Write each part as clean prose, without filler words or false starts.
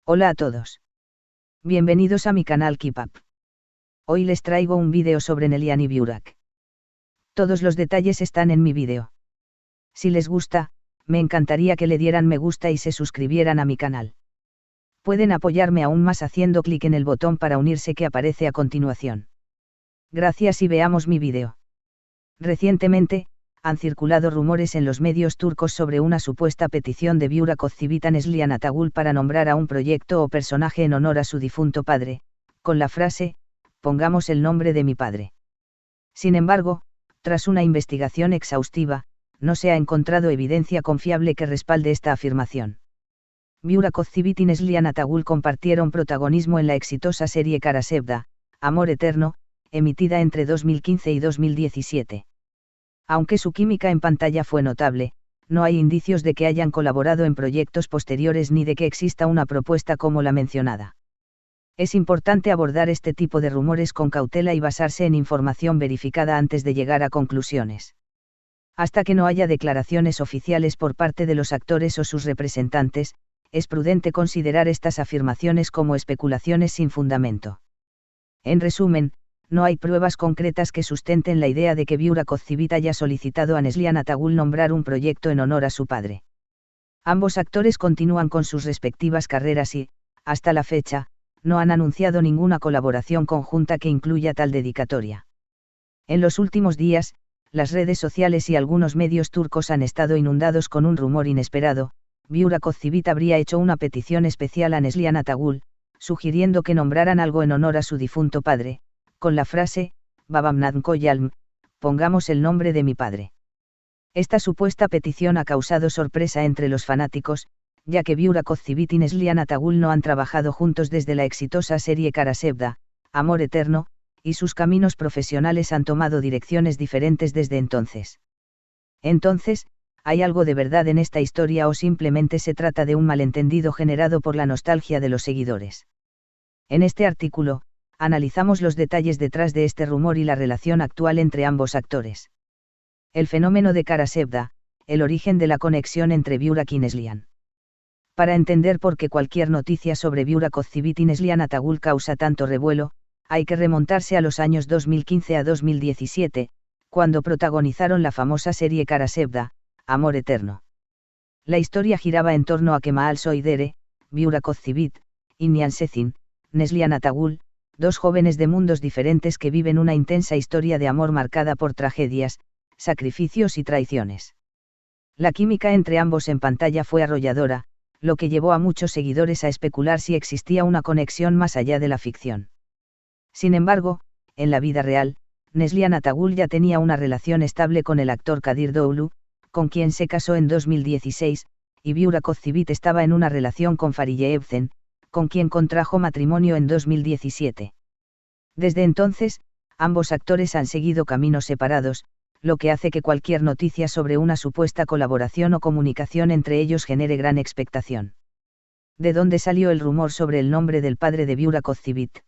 Hola a todos. Bienvenidos a mi canal Keep Up. Hoy les traigo un vídeo sobre Nelian y Burak. Todos los detalles están en mi vídeo. Si les gusta, me encantaría que le dieran me gusta y se suscribieran a mi canal. Pueden apoyarme aún más haciendo clic en el botón para unirse que aparece a continuación. Gracias y veamos mi vídeo. Recientemente, han circulado rumores en los medios turcos sobre una supuesta petición de Burak Özçivit a Neslihan Atagül para nombrar a un proyecto o personaje en honor a su difunto padre, con la frase, pongamos el nombre de mi padre. Sin embargo, tras una investigación exhaustiva, no se ha encontrado evidencia confiable que respalde esta afirmación. Burak Özçivit y Neslihan Atagül compartieron protagonismo en la exitosa serie Kara Sevda, Amor Eterno, emitida entre 2015 y 2017. Aunque su química en pantalla fue notable, no hay indicios de que hayan colaborado en proyectos posteriores ni de que exista una propuesta como la mencionada. Es importante abordar este tipo de rumores con cautela y basarse en información verificada antes de llegar a conclusiones. Hasta que no haya declaraciones oficiales por parte de los actores o sus representantes, es prudente considerar estas afirmaciones como especulaciones sin fundamento. En resumen, no hay pruebas concretas que sustenten la idea de que Burak Özçivit haya solicitado a Neslihan Atagül nombrar un proyecto en honor a su padre. Ambos actores continúan con sus respectivas carreras y, hasta la fecha, no han anunciado ninguna colaboración conjunta que incluya tal dedicatoria. En los últimos días, las redes sociales y algunos medios turcos han estado inundados con un rumor inesperado: Burak Özçivit habría hecho una petición especial a Neslihan Atagül, sugiriendo que nombraran algo en honor a su difunto padre, con la frase, Babamdan Koyalm, pongamos el nombre de mi padre. Esta supuesta petición ha causado sorpresa entre los fanáticos, ya que Burak Özçivit y Neslihan Atagül no han trabajado juntos desde la exitosa serie Kara Sevda, Amor Eterno, y sus caminos profesionales han tomado direcciones diferentes desde entonces. Entonces, ¿hay algo de verdad en esta historia o simplemente se trata de un malentendido generado por la nostalgia de los seguidores? En este artículo, analizamos los detalles detrás de este rumor y la relación actual entre ambos actores. El fenómeno de Kara Sevda, el origen de la conexión entre Burak y Neslihan. Para entender por qué cualquier noticia sobre Burak Özçivit y Neslihan Atagül causa tanto revuelo, hay que remontarse a los años 2015 a 2017, cuando protagonizaron la famosa serie Kara Sevda, Amor Eterno. La historia giraba en torno a Kemal Soydere, Burak Özçivit, y Nihan Sezin, Neslihan Atagül, dos jóvenes de mundos diferentes que viven una intensa historia de amor marcada por tragedias, sacrificios y traiciones. La química entre ambos en pantalla fue arrolladora, lo que llevó a muchos seguidores a especular si existía una conexión más allá de la ficción. Sin embargo, en la vida real, Neslihan Atagül ya tenía una relación estable con el actor Kadir Doğulu, con quien se casó en 2016, y Burak Özçivit estaba en una relación con Fariye Evcen, con quien contrajo matrimonio en 2017. Desde entonces, ambos actores han seguido caminos separados, lo que hace que cualquier noticia sobre una supuesta colaboración o comunicación entre ellos genere gran expectación. ¿De dónde salió el rumor sobre el nombre del padre de Burak Özçivit?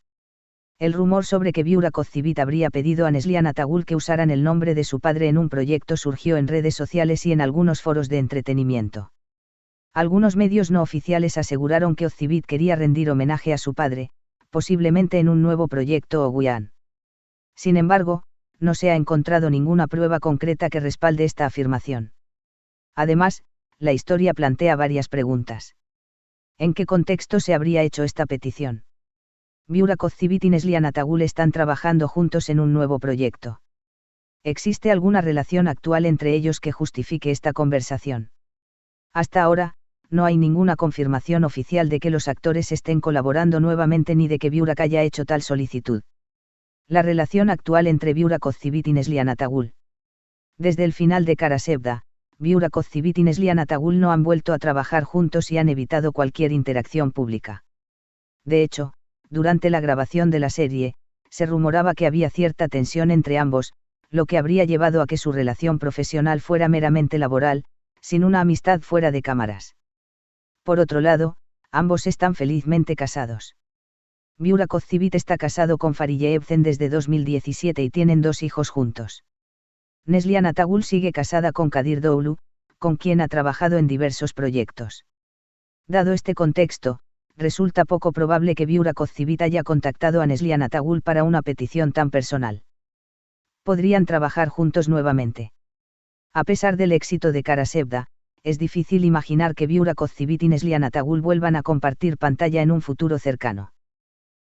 El rumor sobre que Burak Özçivit habría pedido a Neslihan Atagül que usaran el nombre de su padre en un proyecto surgió en redes sociales y en algunos foros de entretenimiento. Algunos medios no oficiales aseguraron que Özçivit quería rendir homenaje a su padre, posiblemente en un nuevo proyecto o Guyan. Sin embargo, no se ha encontrado ninguna prueba concreta que respalde esta afirmación. Además, la historia plantea varias preguntas. ¿En qué contexto se habría hecho esta petición? Burak Özçivit y Neslihan Atagül están trabajando juntos en un nuevo proyecto. ¿Existe alguna relación actual entre ellos que justifique esta conversación? Hasta ahora, no hay ninguna confirmación oficial de que los actores estén colaborando nuevamente ni de que Burak haya hecho tal solicitud. La relación actual entre Burak Özçivit y Neslihan Atagül. Desde el final de Kara Sevda, Burak Özçivit y Neslihan Atagül no han vuelto a trabajar juntos y han evitado cualquier interacción pública. De hecho, durante la grabación de la serie, se rumoraba que había cierta tensión entre ambos, lo que habría llevado a que su relación profesional fuera meramente laboral, sin una amistad fuera de cámaras. Por otro lado, ambos están felizmente casados. Burak Özçivit está casado con Fariye Evcen desde 2017 y tienen 2 hijos juntos. Neslihan Atagül sigue casada con Kadir Doğulu, con quien ha trabajado en diversos proyectos. Dado este contexto, resulta poco probable que Burak Ozçivit haya contactado a Neslihan Atagul para una petición tan personal. Podrían trabajar juntos nuevamente. A pesar del éxito de Kara Sevda, es difícil imaginar que Burak Ozçivit y Neslihan Atagul vuelvan a compartir pantalla en un futuro cercano.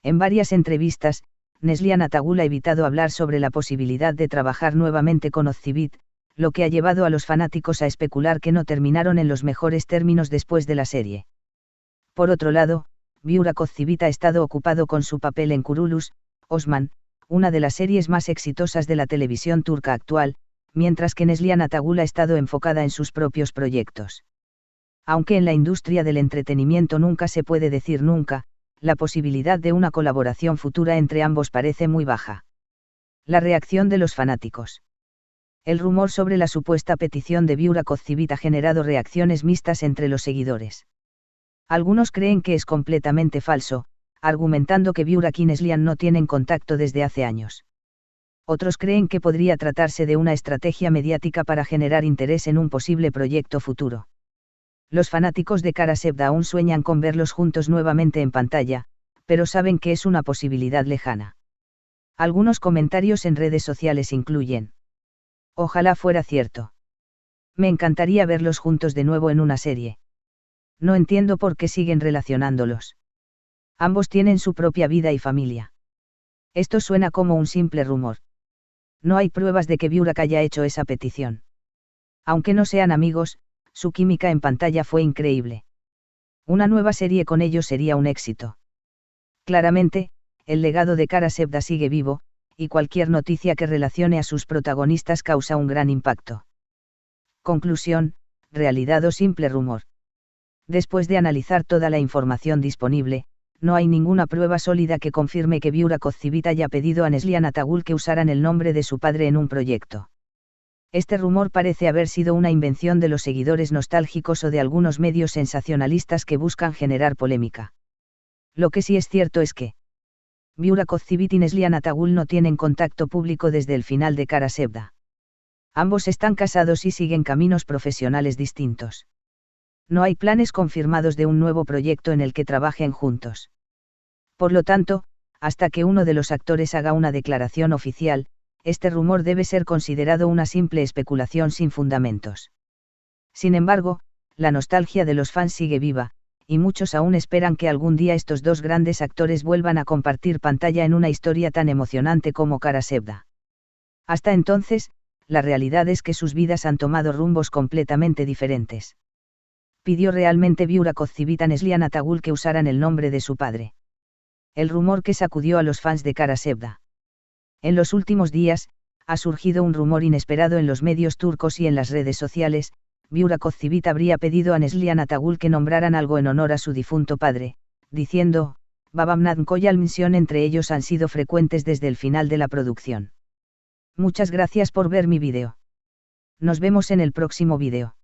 En varias entrevistas, Neslihan Atagul ha evitado hablar sobre la posibilidad de trabajar nuevamente con Ozçivit, lo que ha llevado a los fanáticos a especular que no terminaron en los mejores términos después de la serie. Por otro lado, Burak Ozçivit ha estado ocupado con su papel en Kurulus, Osman, una de las series más exitosas de la televisión turca actual, mientras que Neslihan Atagul ha estado enfocada en sus propios proyectos. Aunque en la industria del entretenimiento nunca se puede decir nunca, la posibilidad de una colaboración futura entre ambos parece muy baja. La reacción de los fanáticos. El rumor sobre la supuesta petición de Burak Ozçivit ha generado reacciones mixtas entre los seguidores. Algunos creen que es completamente falso, argumentando que Burak y Neslihan no tienen contacto desde hace años. Otros creen que podría tratarse de una estrategia mediática para generar interés en un posible proyecto futuro. Los fanáticos de Kara Sevda aún sueñan con verlos juntos nuevamente en pantalla, pero saben que es una posibilidad lejana. Algunos comentarios en redes sociales incluyen: ojalá fuera cierto. Me encantaría verlos juntos de nuevo en una serie. No entiendo por qué siguen relacionándolos. Ambos tienen su propia vida y familia. Esto suena como un simple rumor. No hay pruebas de que Burak haya hecho esa petición. Aunque no sean amigos, su química en pantalla fue increíble. Una nueva serie con ellos sería un éxito. Claramente, el legado de Kara Sevda sigue vivo, y cualquier noticia que relacione a sus protagonistas causa un gran impacto. Conclusión: realidad o simple rumor. Después de analizar toda la información disponible, no hay ninguna prueba sólida que confirme que Burak Ozçivit haya pedido a Neslihan Atagul que usaran el nombre de su padre en un proyecto. Este rumor parece haber sido una invención de los seguidores nostálgicos o de algunos medios sensacionalistas que buscan generar polémica. Lo que sí es cierto es que Burak Ozçivit y Neslihan Atagul no tienen contacto público desde el final de Kara Sevda. Ambos están casados y siguen caminos profesionales distintos. No hay planes confirmados de un nuevo proyecto en el que trabajen juntos. Por lo tanto, hasta que uno de los actores haga una declaración oficial, este rumor debe ser considerado una simple especulación sin fundamentos. Sin embargo, la nostalgia de los fans sigue viva, y muchos aún esperan que algún día estos dos grandes actores vuelvan a compartir pantalla en una historia tan emocionante como Kara Sevda. Hasta entonces, la realidad es que sus vidas han tomado rumbos completamente diferentes. ¿Pidió realmente Burak Ozçivit a Neslihan Atagul que usaran el nombre de su padre? El rumor que sacudió a los fans de Kara Sevda. En los últimos días, ha surgido un rumor inesperado en los medios turcos y en las redes sociales: Burak Ozçivit habría pedido a Neslihan Atagul que nombraran algo en honor a su difunto padre, diciendo: Babamdan Koyal mención entre ellos han sido frecuentes desde el final de la producción. Muchas gracias por ver mi vídeo. Nos vemos en el próximo vídeo.